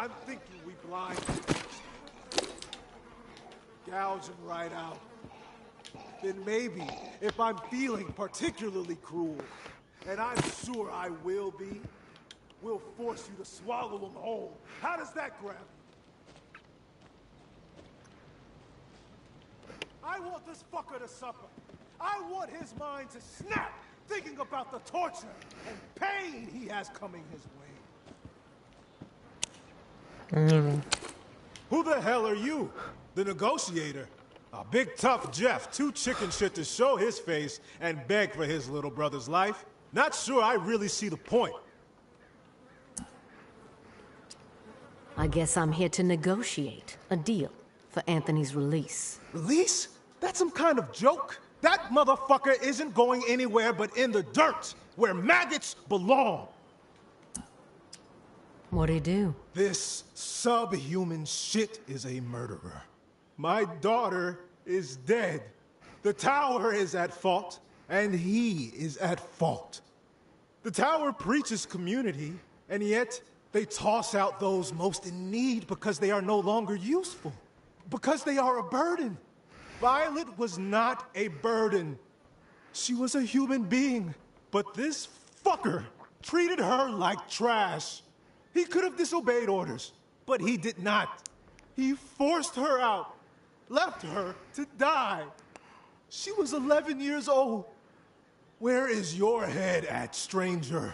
I'm thinking we blind. Gouge him right out. Then maybe, if I'm feeling particularly cruel, and I'm sure I will be, we'll force you to swallow him whole. How does that grab you? I want this fucker to suffer. I want his mind to snap, thinking about the torture and pain he has coming his way. Who the hell are you? The negotiator? A big tough Jeff, too chicken shit to show his face and beg for his little brother's life. Not sure I really see the point. I guess I'm here to negotiate a deal for Anthony's release. Release? That's some kind of joke? That motherfucker isn't going anywhere but in the dirt, where maggots belong. What'd he do? This subhuman shit is a murderer. My daughter is dead. The tower is at fault, and he is at fault. The tower preaches community, and yet they toss out those most in need because they are no longer useful. Because they are a burden. Violet was not a burden. She was a human being, but this fucker treated her like trash. He could have disobeyed orders, but he did not. He forced her out, left her to die. She was 11 years old. Where is your head at, stranger?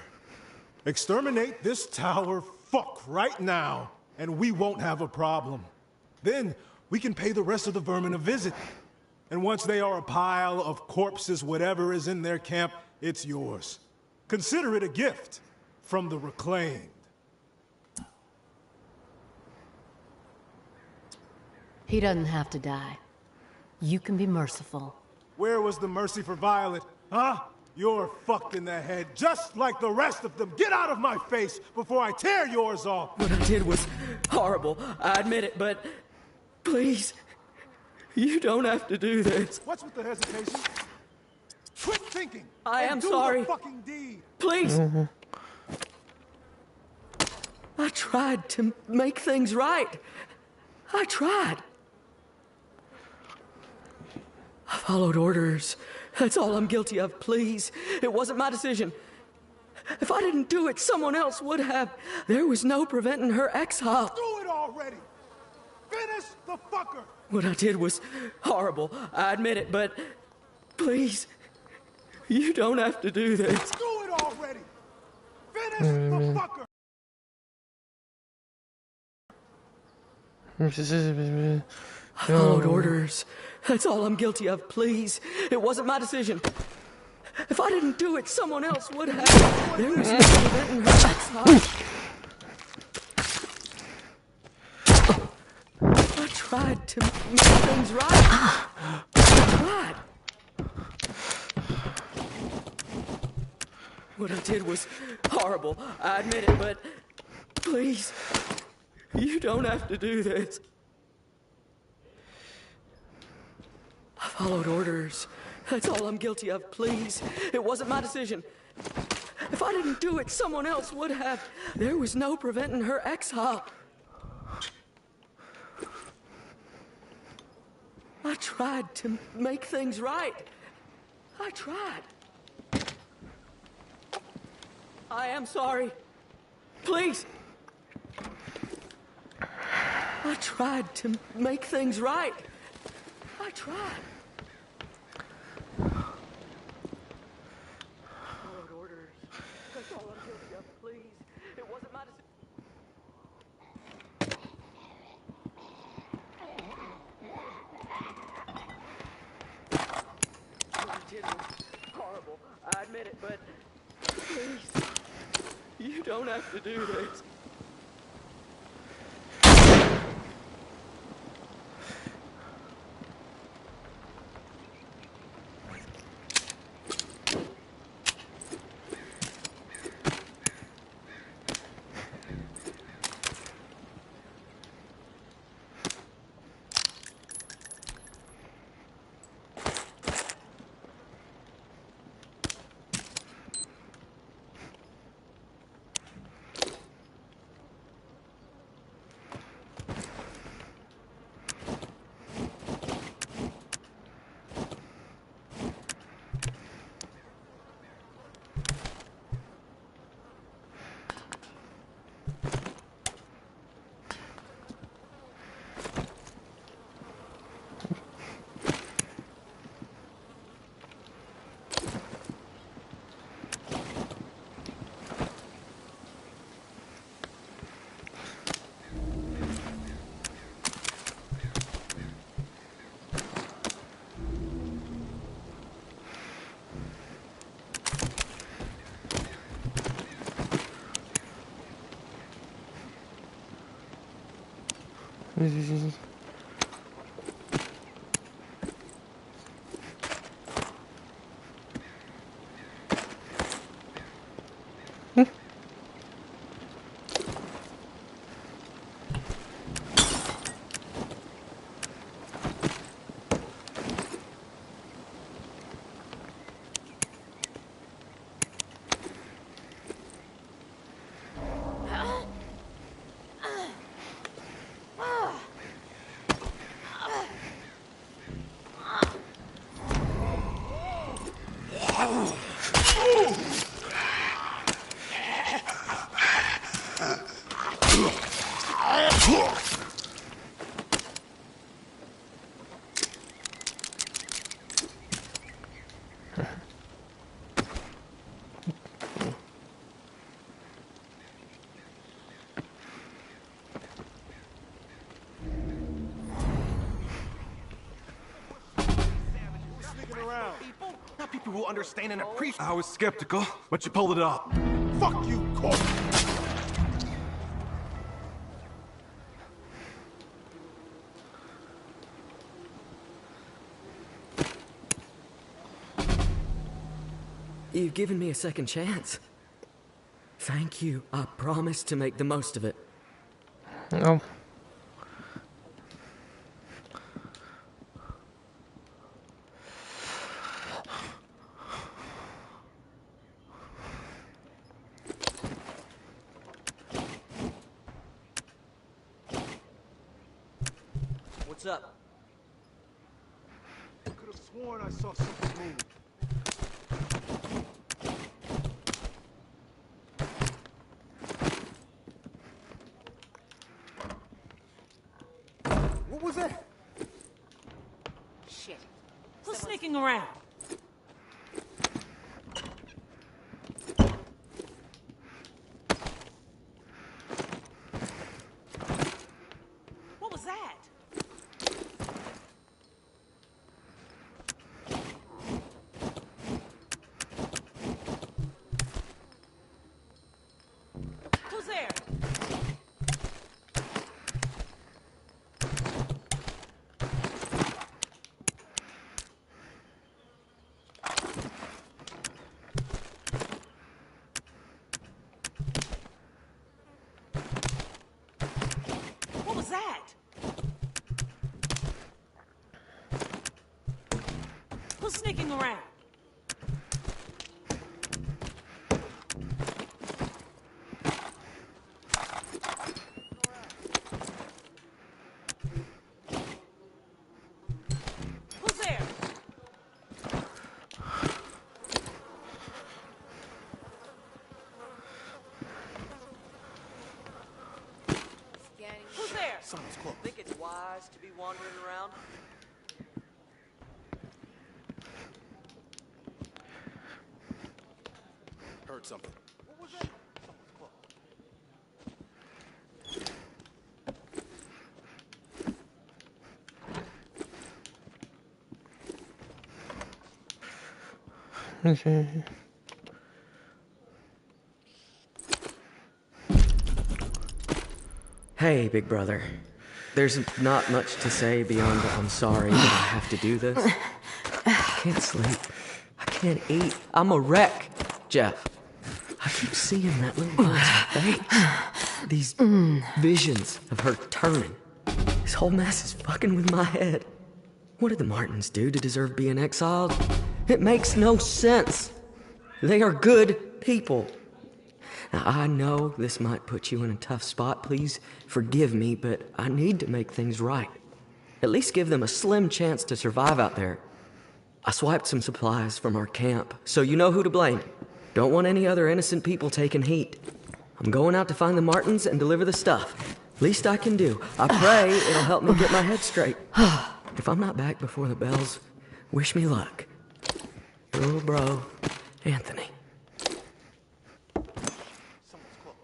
Exterminate this tower fuck right now, and we won't have a problem. Then we can pay the rest of the vermin a visit. And once they are a pile of corpses, whatever is in their camp, it's yours. Consider it a gift from the reclaimed. He doesn't have to die. You can be merciful. Where was the mercy for Violet? Huh? You're fucked in the head, just like the rest of them. Get out of my face before I tear yours off. What I did was horrible. I admit it, but please, you don't have to do this. What's with the hesitation? Quit thinking. I am do sorry. The fucking deed. Please. I tried to make things right. I tried. I followed orders. That's all I'm guilty of, please. It wasn't my decision. If I didn't do it, someone else would have. There was no preventing her exile. Do it already! Finish the fucker! What I did was horrible. I admit it, but please, you don't have to do this. Do it already! Finish the fucker! I followed orders. That's all I'm guilty of, please. It wasn't my decision. If I didn't do it, someone else would have. There was no preventing her exile. I tried to make things right. I tried. What I did was horrible. I admit it, but please, you don't have to do this. I followed orders. That's all I'm guilty of, please. It wasn't my decision. If I didn't do it, someone else would have. There was no preventing her exile. I tried to make things right. I tried. I am sorry. Please. I tried to make things right. I tried. Followed orders. That's all I'm guilty of, please. It wasn't my decision. What I did was horrible. I admit it, but please, you don't have to do this. Sí, sí, sí, sí. Not people who understand and appreciate. I was skeptical, but you pulled it off. Fuck you, Corp. You've given me a second chance. Thank you. I promise to make the most of it. Oh. What's up? I could have sworn I saw something move. What was that? Shit. Who's sneaking around? What was that? Who's there? What was that? Who's sneaking around? Who's there? Who's there? Someone's close. Think it's wise to be wandering around? Heard something. What was that? Someone's close. Okay. Hey, big brother. There's not much to say beyond I'm sorry that I have to do this. I can't sleep. I can't eat. I'm a wreck, Jeff. I keep seeing that little girl's face. These visions of her turning. This whole mess is fucking with my head. What did the Martins do to deserve being exiled? It makes no sense. They are good people. Now, I know this might put you in a tough spot. Please forgive me, but I need to make things right. At least give them a slim chance to survive out there. I swiped some supplies from our camp, so you know who to blame. Don't want any other innocent people taking heat. I'm going out to find the Martins and deliver the stuff. Least I can do. I pray it'll help me get my head straight. If I'm not back before the bells, wish me luck. Your little bro, Anthony. Someone's close.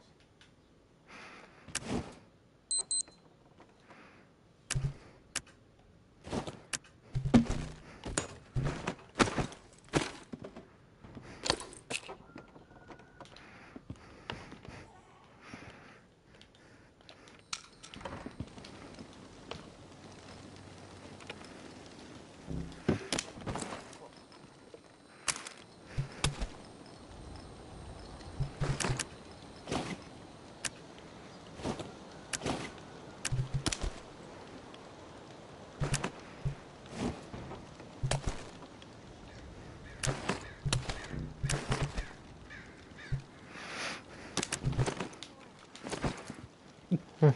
Oh,